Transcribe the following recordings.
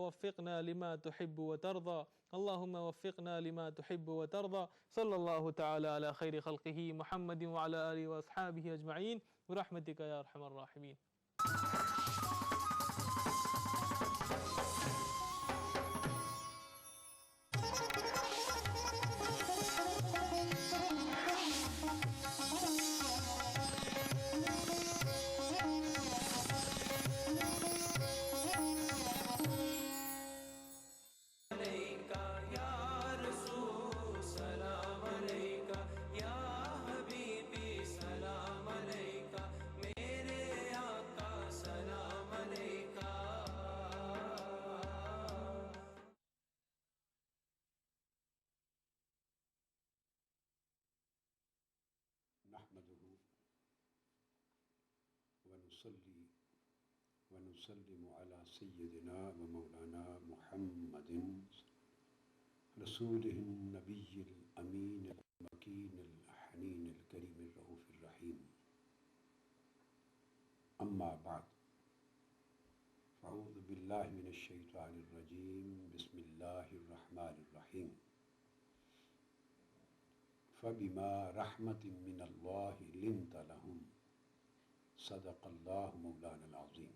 وفقنا لما تحب وترضى اللهم وفقنا لما تحب وترضى صلی اللہ تعالی علی خیر خلقہ محمد وعلی آلہ واصحابہ اجمعین برحمتک یا ارحم الراحمین. نحمده ونصلي ونسلم على سيدنا ومولانا محمد رسوله النبي الأمين المكين الحنين الكريم الرؤوف الرحيم. أما بعد، فأعوذ بالله من الشيطان الرجيم. بسم الله الرحمن الرحيم. فبما رحمة من الله لنت لهم صدق الله مولانا العظيم.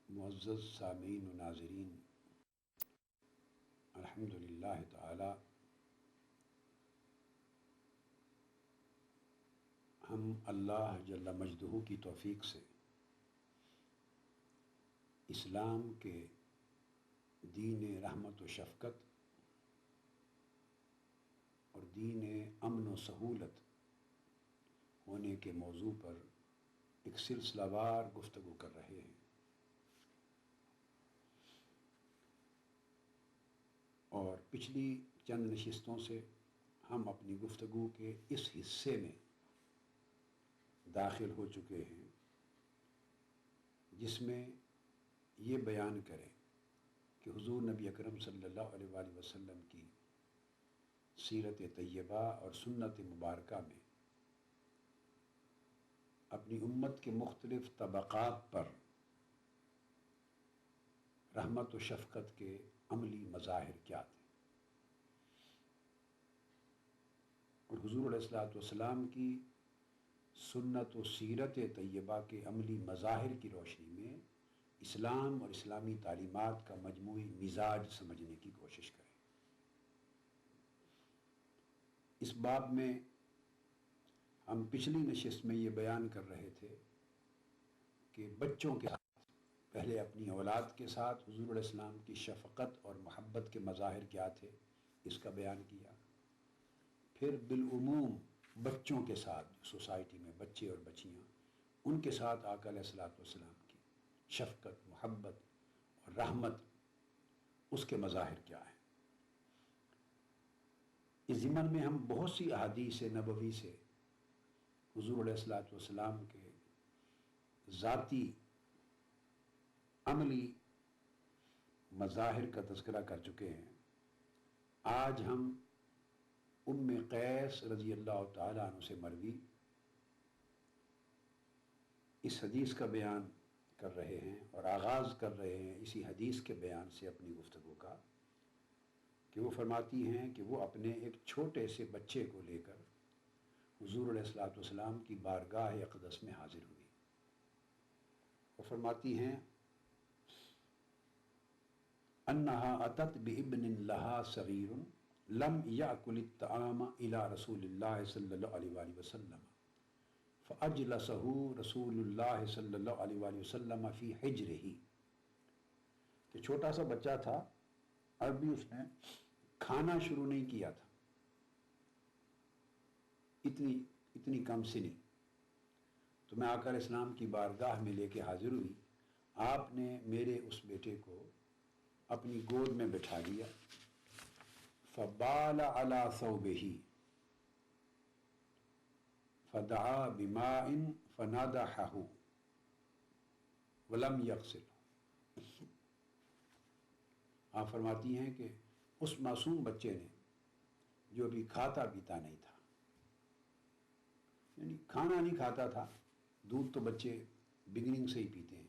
معزز سامعین و ناظرین، الحمدللہ تعالی ہم اللہ جل مجدہ کی توفیق سے اسلام کے دین رحمت و شفقت اور دین امن و سہولت ہونے کے موضوع پر ایک سلسلہ وار گفتگو کر رہے ہیں. اور پچھلی چند نشستوں سے ہم اپنی گفتگو کے اس حصے میں داخل ہو چکے ہیں جس میں یہ بیان کریں کہ حضور نبی اکرم صلی اللہ علیہ وآلہ وسلم کی سیرت طیبہ اور سنت مبارکہ میں اپنی امت کے مختلف طبقات پر رحمت و شفقت کے عملی مظاہر کیا تھے، اور حضور علیہ الصلوۃ والسلام کی سنت و سیرت طیبہ کے عملی مظاہر کی روشنی میں اسلام اور اسلامی تعلیمات کا مجموعی مزاج سمجھنے کی کوشش کریں. اس باب میں ہم پچھلی نشست میں یہ بیان کر رہے تھے کہ بچوں کے ساتھ، پہلے اپنی اولاد کے ساتھ حضور علیہ السلام کی شفقت اور محبت کے مظاہر کیا تھے، اس کا بیان کیا. پھر بالعموم بچوں کے ساتھ، سوسائٹی میں بچے اور بچیاں، ان کے ساتھ آقا علیہ الصلوۃ والسلام کی شفقت، محبت اور رحمت، اس کے مظاہر کیا ہیں. اس ضمن میں ہم بہت سی احادیث نبوی سے حضور علیہ الصلوۃ والسلام کے ذاتی عملی مظاہر کا تذکرہ کر چکے ہیں. آج ہم ام قیس رضی اللہ تعالیٰ عنہ سے مروی اس حدیث کا بیان کر رہے ہیں اور آغاز کر رہے ہیں اسی حدیث کے بیان سے اپنی گفتگو کا، کہ وہ فرماتی ہیں کہ وہ اپنے ایک چھوٹے سے بچے کو لے کر حضور علیہ الصلوۃ والسلام کی بارگاہ اقدس میں حاضر ہوئی. وہ فرماتی ہیں انہا اتت بابن لہا صغیر لم یأکل الطعام الی رسول اللہ صلی اللہ علیہ وآلہ وسلم فاجلسہ رسول اللہ صلی اللہ علیہ وآلہ وسلم فی حجرہ. کہ چھوٹا سا بچہ تھا، اب بھی اس نے کھانا شروع نہیں کیا تھا، اتنی کم سنی. تو میں آقا علیہ السلام کی بارگاہ میں لے کے حاضر ہوئی. آپ نے میرے اس بیٹے کو اپنی گود میں بٹھا لیا. فبال علی ثوبہ فدعا بماء فنادحہ ولم یغسلہ. آپ فرماتی ہیں کہ اس معصوم بچے نے، جو ابھی کھاتا پیتا نہیں تھا، یعنی کھانا نہیں کھاتا تھا، دودھ تو بچے بگننگ سے ہی پیتے ہیں،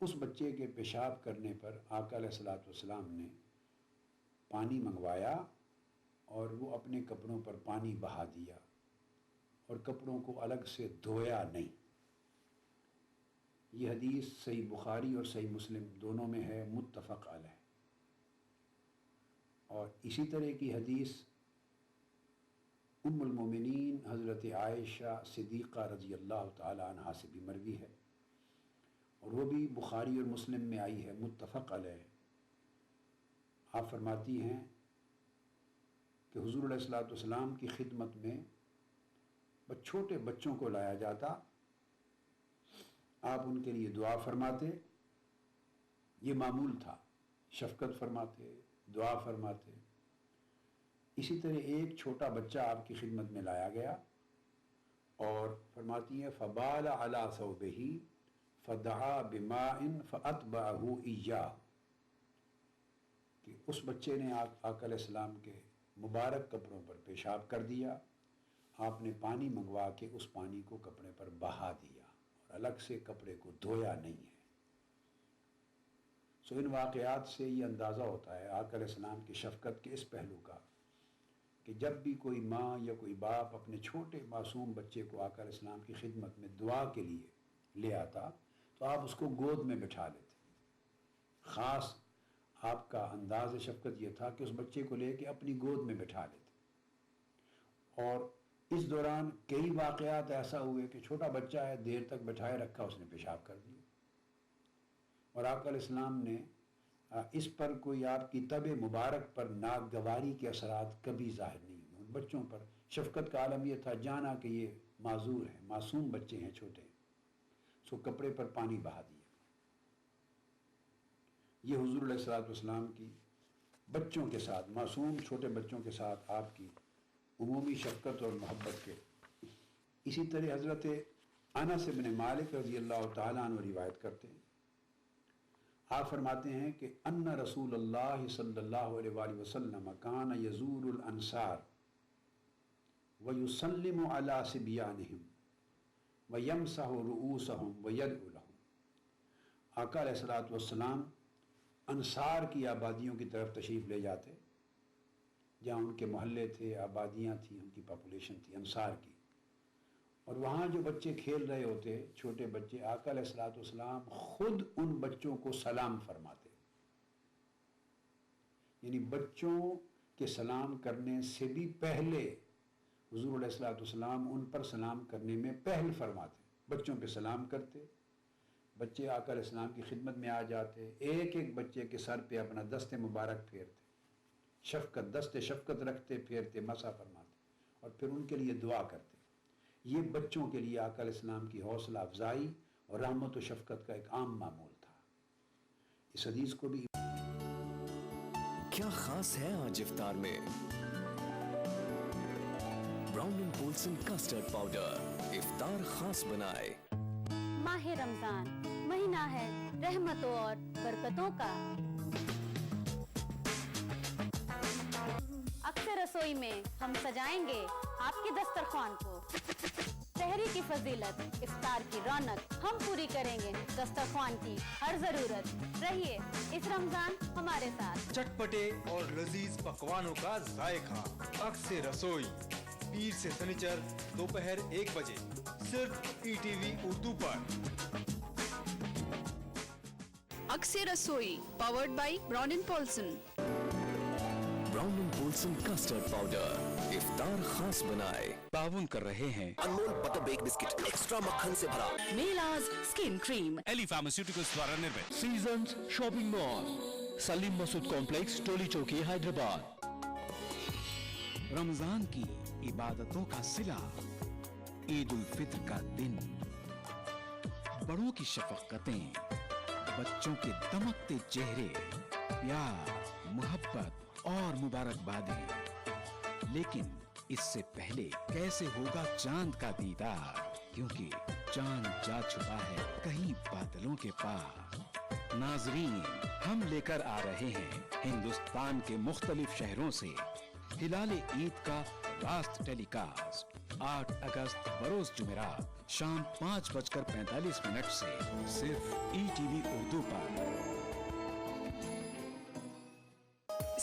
اس بچے کے پیشاب کرنے پر آقا علیہ الصلوۃ والسلام نے پانی منگوایا اور وہ اپنے کپڑوں پر پانی بہا دیا اور کپڑوں کو الگ سے دھویا نہیں۔ یہ حدیث صحیح بخاری اور صحیح مسلم دونوں میں ہے، متفق علیہ۔ اور اسی طرح کی حدیث ام المومنین حضرت عائشہ صدیقہ رضی اللہ تعالی عنہا سے بھی مروی ہے، اور وہ بھی بخاری اور مسلم میں آئی ہے، متفق علیہ۔ آپ فرماتی ہیں کہ حضور علیہ الصلوۃ والسلام کی خدمت میں چھوٹے بچوں کو لایا جاتا، آپ ان کے لیے دعا فرماتے، یہ معمول تھا، شفقت فرماتے، دعا فرماتے۔ اسی طرح ایک چھوٹا بچہ آپ کی خدمت میں لایا گیا اور فرماتی ہیں فبال علی ثوبہ فدعا بماء فاتبعہ ایاہ، کہ اس بچے نے آقا علیہ السلام کے مبارک کپڑوں پر پیشاب کر دیا، آپ نے پانی منگوا کے اس پانی کو کپڑے پر بہا دیا اور الگ سے کپڑے کو دھویا نہیں ہے۔ سو ان واقعات سے یہ اندازہ ہوتا ہے آقا علیہ السلام کی شفقت کے اس پہلو کا کہ جب بھی کوئی ماں یا کوئی باپ اپنے چھوٹے معصوم بچے کو آقا علیہ السلام کی خدمت میں دعا کے لیے لے آتا تو آپ اس کو گود میں بٹھا لیتے۔ خاص آپ کا انداز شفقت یہ تھا کہ اس بچے کو لے کے اپنی گود میں بٹھا لیتے، اور اس دوران کئی واقعات ایسا ہوئے کہ چھوٹا بچہ ہے، دیر تک بٹھائے رکھا، اس نے پیشاب کر دیا، اور آقا علیہ السلام نے اس پر کوئی آپ کی طبع مبارک پر ناگواری کے اثرات کبھی ظاہر نہیں ہوئے۔ ان بچوں پر شفقت کا عالم یہ تھا، جانا کہ یہ معذور ہیں، معصوم بچے ہیں چھوٹے، سو کپڑے پر پانی بہا دیا۔ یہ حضور علیہ الصلوۃ والسلام کی بچوں کے ساتھ، معصوم چھوٹے بچوں کے ساتھ آپ کی عمومی شفقت اور محبت کے۔ اسی طرح حضرت انس بن مالک رضی اللہ تعالیٰ عنہ روایت کرتے ہیں، آپ فرماتے ہیں کہ ان رسول اللہ صلی اللہ علیہ وآلہ وسلم کان یزور الانصار ویسلم علی صبیانہم ویمسح رؤوسہم ویدعو لہم۔ آقا علیہ الصلوۃ والسلام انصار کی آبادیوں کی طرف تشریف لے جاتے، جہاں ان کے محلے تھے، آبادیاں تھیں، ان کی پاپولیشن تھی انصار کی، اور وہاں جو بچے کھیل رہے ہوتے، چھوٹے بچے، آقا علیہ الصلوۃ والسلام خود ان بچوں کو سلام فرماتے، یعنی بچوں کے سلام کرنے سے بھی پہلے حضور علیہ الصلوۃ والسلام ان پر سلام کرنے میں پہل فرماتے، بچوں پہ سلام کرتے، بچے آقا علیہ السلام کی خدمت میں آ جاتے، ایک ایک بچے کے سر پہ اپنا دست مبارک پھیرتے، شفقت، دست شفقت رکھتے، پھیرتے، مسح فرماتے، اور پھر ان کے لیے دعا کرتے۔ یہ بچوں کے لیے آقا علیہ السلام کی حوصلہ افزائی اور رحمت و شفقت کا ایک عام معمول تھا۔ اس حدیث کو بھی کیا خاص ہے آج افطار میں؟ Brown and Polson custard powder افطار خاص بنائے۔ ماہ رمضان مہینہ ہے رحمتوں اور برکتوں کا۔ اکثر رسوئی میں ہم سجائیں گے آپ کے دسترخوان کو، سحری کی فضیلت، افطار کی رونق ہم پوری کریں گے، دسترخوان کی ہر ضرورت۔ رہیے اس رمضان ہمارے ساتھ۔ چٹپٹے اور لذیذ پکوانوں کا ذائقہ، اکثر رسوئی، پیر سے سنیچر دوپہر 1 بجے، صرف ای ٹی وی اردو پر۔ اکثر رسوئی powered by Brown and Polson. Brown and Polson custard powder افطار خاص بنائے۔ تعاون کر رہے ہیں انمول بٹر بیک بسکٹ ایکسٹرا مکھن سے بھرا۔ میلاز اسکن کریم۔ ایلی فارماسیوٹیکلز دوارا نرمت۔ سیزنز شاپنگ مال، سلیم مسعود کمپلیکس، ٹولی چوکی، حیدرآباد۔ رمضان کی عبادتوں کا صلہ، عید الفطر کا دن، بڑوں کی شفقتیں، بچوں کے دمکتے چہرے، پیار، محبت اور مبارکبادیں، لیکن اس سے پہلے کیسے ہوگا چاند کا دیدار، کیونکہ چاند جا چھپا ہے کہیں بادلوں کے پار۔ ناظرین، ہم لے کر آ رہے ہیں ہندوستان کے مختلف شہروں سے ہلال عید کا راست ٹیلی کاسٹ 8 اگست بروز جمعرات شام 5:45 سے صرف E T V Urdu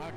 8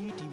ETV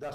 10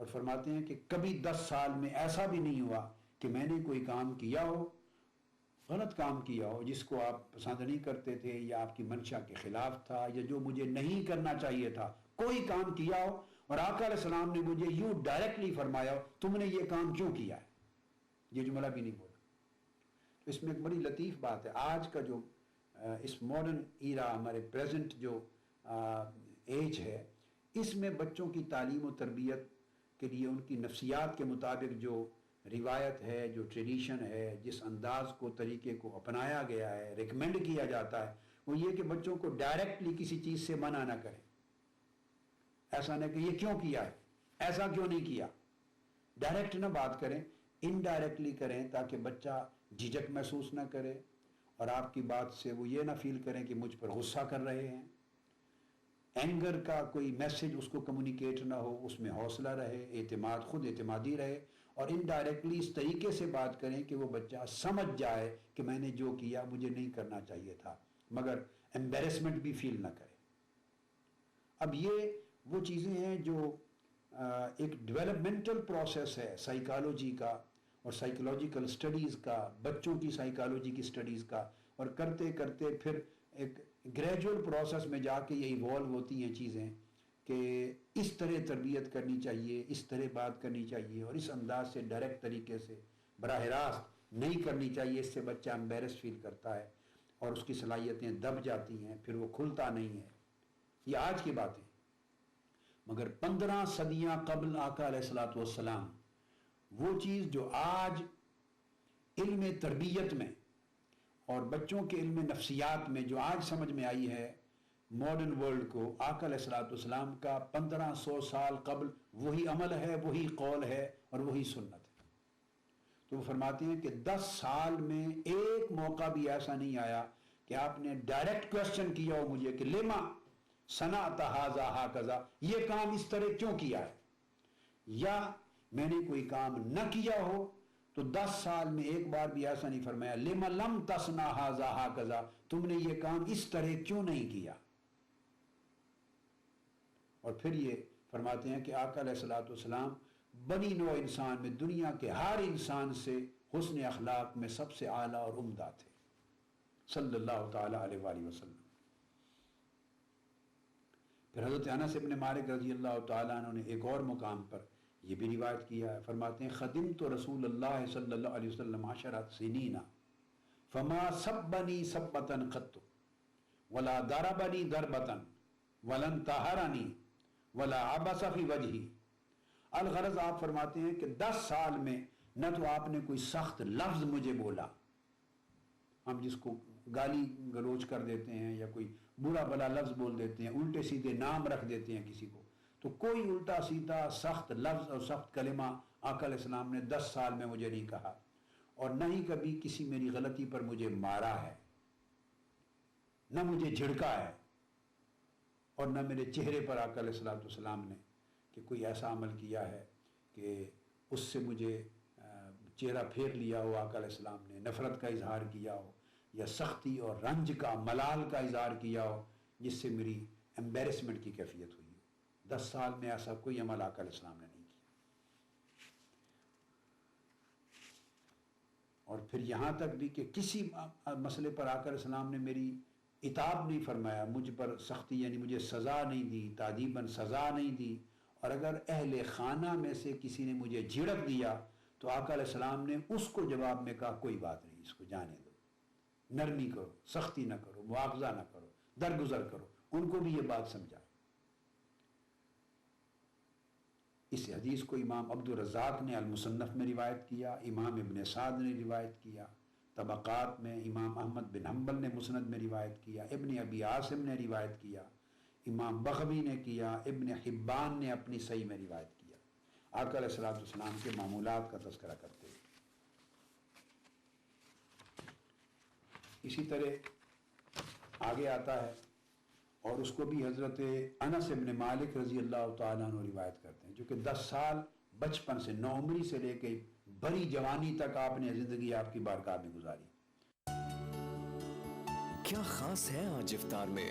اور فرماتے ہیں کہ کبھی 10 سال میں ایسا بھی نہیں ہوا کہ میں نے کوئی کام کیا ہو، غلط کام کیا ہو جس کو آپ پسند نہیں کرتے تھے یا آپ کی منشا کے خلاف تھا یا جو مجھے نہیں کرنا چاہیے تھا، کوئی کام کیا ہو اور آقا علیہ السلام نے مجھے یوں ڈائریکٹلی فرمایا ہو تم نے یہ کام کیوں کیا ہے، یہ جملہ بھی نہیں بولا۔ تو اس میں ایک بڑی لطیف بات ہے، آج کا جو اس ماڈرن ایرا، ہمارے پریزنٹ جو ایج ہے، اس میں بچوں کی تعلیم و تربیت کے لیے ان کی نفسیات کے مطابق جو روایت ہے، جو ٹریڈیشن ہے، جس انداز کو، طریقے کو اپنایا گیا ہے، ریکمینڈ کیا جاتا ہے، وہ یہ کہ بچوں کو ڈائریکٹلی کسی چیز سے منع نہ کریں۔ ایسا نہ کہ یہ کیوں کیا ہے، ایسا کیوں نہیں کیا، ڈائریکٹ نہ بات کریں، انڈائریکٹلی کریں تاکہ بچہ جھجک محسوس نہ کرے اور آپ کی بات سے وہ یہ نہ فیل کریں کہ مجھ پر غصہ کر رہے ہیں۔ اینگر کا کوئی میسج اس کو کمیونیکیٹ نہ ہو، اس میں حوصلہ رہے، اعتماد، خود اعتمادی رہے، اور انڈائریکٹلی اس طریقے سے بات کریں کہ وہ بچہ سمجھ جائے کہ میں نے جو کیا مجھے نہیں کرنا چاہیے تھا، مگر ایمبیرسمنٹ بھی فیل نہ کرے۔ اب یہ وہ چیزیں ہیں جو ایک ڈیولپمنٹل پروسیس ہے سائیکالوجی کا اور سائیکولوجیکل سٹڈیز کا، بچوں کی سائیکالوجی کی سٹڈیز کا، اور کرتے کرتے پھر ایک گریجول پروسیس میں جا کے یہ ایوالو ہوتی ہیں چیزیں کہ اس طرح تربیت کرنی چاہیے، اس طرح بات کرنی چاہیے، اور اس انداز سے ڈائریکٹ طریقے سے براہ راست نہیں کرنی چاہیے۔ اس سے بچہ امبیرس فیل کرتا ہے اور اس کی صلاحیتیں دب جاتی ہیں، پھر وہ کھلتا نہیں ہے۔ یہ آج کی باتیں، مگر 15 صدیاں قبل آقا علیہ السلام وہ چیز جو آج علم تربیت میں اور بچوں کے علم نفسیات میں جو آج سمجھ میں آئی ہے ماڈرن ورلڈ کو، آقا علیہ السلام کا 1500 سال قبل وہی عمل ہے، وہی قول ہے اور وہی سنت ہے۔ تو وہ فرماتے ہیں کہ 10 سال میں ایک موقع بھی ایسا نہیں آیا کہ آپ نے ڈائریکٹ کوشچن کیا ہو مجھے کہ لما صنعت ھذا ھکذا، یہ کام اس طرح کیوں کیا ہے، یا میں نے کوئی کام نہ کیا ہو تو 10 سال میں ایک بار بھی ایسا نہیں فرمایا لما لم تصنع ھذا ھکذا، تم نے یہ کام اس طرح کیوں نہیں کیا۔ اور پھر یہ فرماتے ہیں کہ آقا علیہ السلام بنی نوع انسان میں دنیا کے ہر انسان سے حسن اخلاق میں سب سے اعلیٰ اور عمدہ تھے صلی اللہ تعالی علیہ وآلہ وسلم۔ پھر حضرت انس بن مالک رضی اللہ تعالیٰ عنہ نے ایک اور مقام پر یہ بھی روایت کیا ہے، فرماتے ہیں خدمت رسول اللہ صلی اللہ علیہ وسلم 10 سنین فما سبنی سبتا قط ولا ضربنی ضربتا ولن طہرنی ولا عبس فی وجہی۔ الغرض آپ فرماتے ہیں کہ 10 سال میں نہ تو آپ نے کوئی سخت لفظ مجھے بولا، ہم جس کو گالی گلوچ کر دیتے ہیں یا کوئی برا بلا لفظ بول دیتے ہیں، الٹے سیدھے نام رکھ دیتے ہیں کسی کو، تو کوئی الٹا سیدھا سخت لفظ اور سخت کلمہ آقا علیہ السلام نے 10 سال میں مجھے نہیں کہا، اور نہ ہی کبھی کسی میری غلطی پر مجھے مارا ہے، نہ مجھے جھڑکا ہے، اور نہ میرے چہرے پر آقا علیہ السلام نے کہ کوئی ایسا عمل کیا ہے کہ اس سے مجھے چہرہ پھیر لیا ہو، آقا علیہ السلام نے نفرت کا اظہار کیا ہو یا سختی اور رنج کا، ملال کا اظہار کیا ہو جس سے میری ایمبیرسمنٹ کی کیفیت ہوئی ہو۔ 10 سال میں ایسا کوئی عمل آقا علیہ السلام نے نہیں کیا۔ اور پھر یہاں تک بھی کہ کسی مسئلے پر آقا علیہ السلام نے میری عتاب نہیں فرمایا، مجھ پر سختی یعنی مجھے سزا نہیں دی، تعدیباً سزا نہیں دی، اور اگر اہل خانہ میں سے کسی نے مجھے جھڑک دیا تو آقا علیہ السلام نے اس کو جواب میں کہا کوئی بات نہیں، اس کو جانے دو، نرمی کرو، سختی نہ کرو، مواخذہ نہ کرو، درگزر کرو، ان کو بھی یہ بات سمجھا۔ اس حدیث کو امام عبد الرزاق نے المصنف میں روایت کیا، امام ابن سعد نے روایت کیا، طبقات میں امام احمد بن حنبل نے مسند میں روایت کیا، ابن ابی عاصم نے روایت کیا، امام بغوی نے کیا، ابن حبان نے اپنی صحیح میں روایت کیا، آقا علیہ السلام کے معمولات کا تذکرہ کرتے ہیں۔ اسی طرح آگے آتا ہے اور اس کو بھی حضرت انس بن مالک رضی اللہ تعالیٰ عنہ روایت کرتے ہیں، جو کہ 10 سال بچپن سے، نوعمری سے لے کے بڑی جوانی تک آپ نے زندگی آپ کی بارگاہ میں گزاری۔ کیا خاص ہے آج افطار میں؟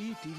ETV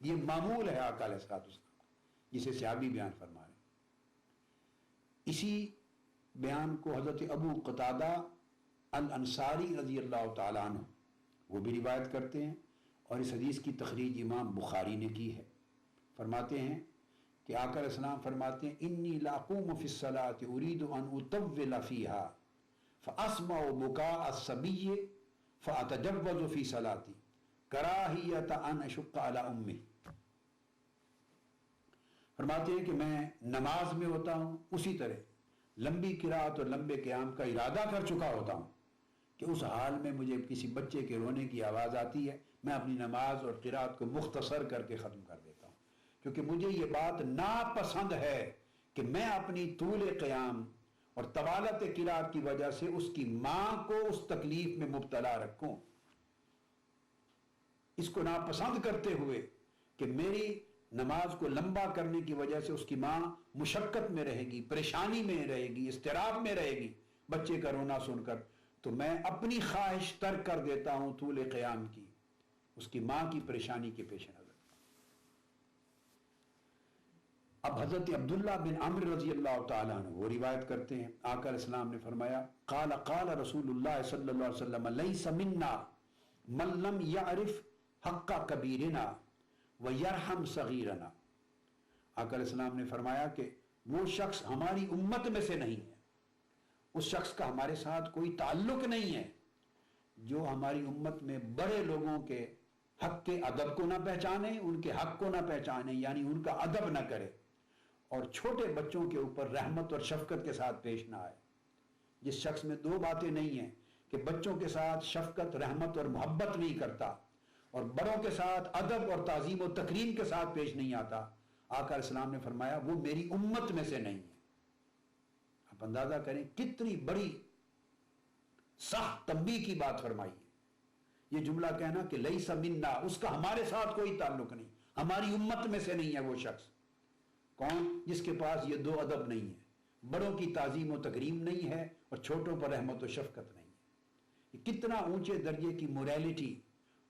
یہ معمول ہے آقا علیہ الصلوۃ والسلام، جسے صحابی بیان فرما رہے ہیں۔ اسی بیان کو حضرت ابو قتادہ الانصاری رضی اللہ تعالیٰ عنہ وہ بھی روایت کرتے ہیں، اور اس حدیث کی تخریج امام بخاری نے کی ہے۔ فرماتے ہیں کہ آقا علیہ السلام فرماتے ہیں انی لاقوم فی الصلاۃ ارید ان اطول فیہا فاسمع بکاء الصبی فاتجوز فی صلاتی کراہیۃ ان اشق علی امہ۔ فرماتے ہیں کہ میں نماز میں ہوتا ہوں، اسی طرح لمبی قرات اور لمبے قیام کا ارادہ کر چکا ہوتا ہوں کہ اس حال میں مجھے کسی بچے کے رونے کی آواز آتی ہے، میں اپنی نماز اور قرات کو مختصر کر کے ختم کر دیتا ہوں، کیونکہ مجھے یہ بات ناپسند ہے کہ میں اپنی طول قیام اور طوالت قرات کی وجہ سے اس کی ماں کو اس تکلیف میں مبتلا رکھوں۔ اس کو ناپسند کرتے ہوئے کہ میری نماز کو لمبا کرنے کی وجہ سے اس کی ماں مشقت میں رہے گی، پریشانی میں رہے گی، اضطراب میں رہے گی بچے کا رونا سن کر، تو میں اپنی خواہش ترک کر دیتا ہوں طول قیام کی، اس کی ماں کی پریشانی کے پیش نظر۔ اب حضرت عبداللہ بن عمرو رضی اللہ تعالیٰ عنہ وہ روایت کرتے ہیں، آقا علیہ السلام نے فرمایا قال قال رسول اللہ صلی اللہ علیہ وسلم لیس منا من لم یعرف حق کبیرنا ویرحم صغیرنا۔ آقا علیہ السلام نے فرمایا کہ وہ شخص ہماری امت میں سے نہیں ہے، اس شخص کا ہمارے ساتھ کوئی تعلق نہیں ہے جو ہماری امت میں بڑے لوگوں کے حق کے ادب کو نہ پہچانے، ان کے حق کو نہ پہچانے، یعنی ان کا ادب نہ کرے، اور چھوٹے بچوں کے اوپر رحمت اور شفقت کے ساتھ پیش نہ آئے۔ جس شخص میں دو باتیں نہیں ہیں کہ بچوں کے ساتھ شفقت، رحمت اور محبت نہیں کرتا، اور بڑوں کے ساتھ ادب اور تعظیم و تکریم کے ساتھ پیش نہیں آتا، آقا علیہ السلام نے فرمایا وہ میری امت میں سے نہیں ہے۔ آپ اندازہ کریں کتنی بڑی سخت تنبیہ کی بات فرمائی ہے۔ یہ جملہ کہنا کہ لیس منا، اس کا ہمارے ساتھ کوئی تعلق نہیں، ہماری امت میں سے نہیں ہے وہ شخص۔ کون؟ جس کے پاس یہ دو ادب نہیں ہے، بڑوں کی تعظیم و تکریم نہیں ہے اور چھوٹوں پر رحمت و شفقت نہیں ہے۔ یہ کتنا اونچے درجے کی موریلٹی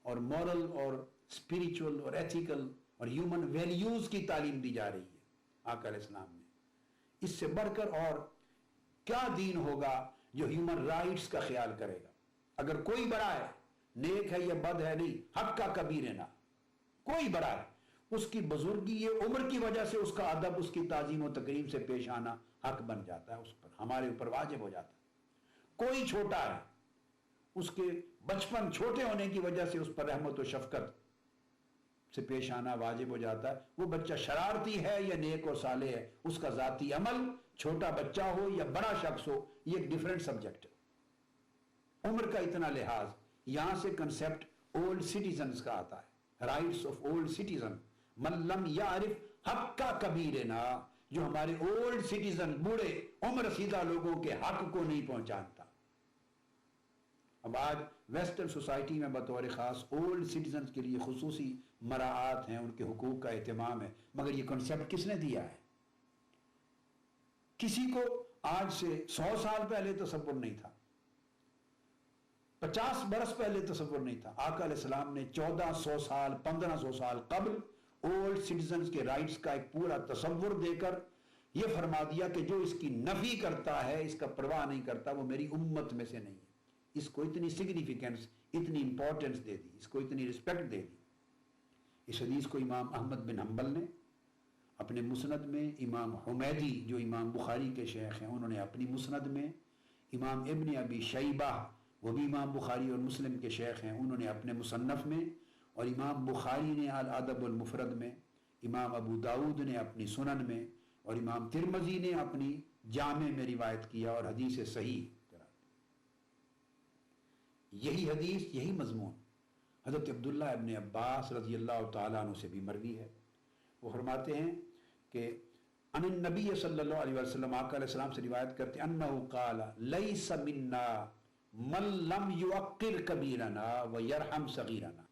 اور مورل اور اسپریچول اور ایتھیکل اور ہیومن ویلیوز کی تعلیم دی جا رہی ہے آقا علیہ السلام نے۔ اس سے بڑھ کر اور کیا دین ہوگا جو ہیومن رائٹس کا خیال کرے گا؟ اگر کوئی بڑا ہے، نیک ہے یا بد ہے نہیں، حق کا کبیر نہ، کوئی بڑا ہے، اس کی بزرگی یہ عمر کی وجہ سے اس کا ادب، اس کی تعظیم و تکریم سے پیش آنا حق بن جاتا ہے، اس پر ہمارے اوپر واجب ہو جاتا ہے۔ کوئی چھوٹا ہے، اس کے بچپن چھوٹے ہونے کی وجہ سے اس پر رحمت و شفقت سے پیش آنا واجب ہو جاتا ہے۔ وہ بچہ شرارتی ہے یا نیک اور صالح ہے، اس کا ذاتی عمل، چھوٹا بچہ ہو یا بڑا شخص ہو، یہ ایک ڈیفرنٹ سبجیکٹ ہے۔ عمر کا اتنا لحاظ، یہاں سے کنسیپٹ اولڈ سٹیزنز کا آتا ہے، رائٹس آف اولڈ سٹیزن، من لم یعرف حق کا کبیرنا، جو ہمارے اولڈ سٹیزن، بوڑھے عمر رسیدہ لوگوں کے حق کو نہیں پہنچانتا۔ اب آج ویسٹرن سوسائٹی میں بطور خاص اولڈ سٹیزنز کے لیے خصوصی مراعات ہیں، ان کے حقوق کا اہتمام ہے، مگر یہ کنسیپٹ کس نے دیا ہے؟ کسی کو آج سے 100 سال پہلے تصور نہیں تھا، 50 برس پہلے تصور نہیں تھا۔ آقا علیہ السلام نے 1400 سال 1500 سال قبل اولڈ سٹیزنز کے رائٹس کا ایک پورا تصور دے کر یہ فرما دیا کہ جو اس کی نفی کرتا ہے، اس کا پرواہ نہیں کرتا، وہ میری امت میں سے نہیں ہے۔ اس کو اتنی سگنیفیکنس، اتنی امپورٹنس دے دی، اس کو اتنی رسپیکٹ دے دی۔ اس حدیث کو امام احمد بن حنبل نے اپنے مسند میں، امام حمیدی جو امام بخاری کے شیخ ہیں انہوں نے اپنی مسند میں، امام ابن ابی شیبہ وہ بھی امام بخاری اور مسلم کے شیخ ہیں، انہوں نے اپنے مصنف میں، اور امام بخاری نے الادب المفرد میں، امام ابو داود نے اپنی سنن میں، اور امام ترمذی نے اپنی جامع میں روایت کیا اور حدیث صحیح قرار دی۔ یہی حدیث، یہی مضمون حضرت عبداللہ ابن عباس رضی اللہ تعالیٰ عنہ سے بھی مروی ہے۔ وہ فرماتے ہیں کہ ان النبی صلی اللہ علیہ وسلم، آقا علیہ السلام سے روایت کرتے ہیں، انہو قال لیس منا من لم یوقر کبیرنا ویرحم صغیرنا۔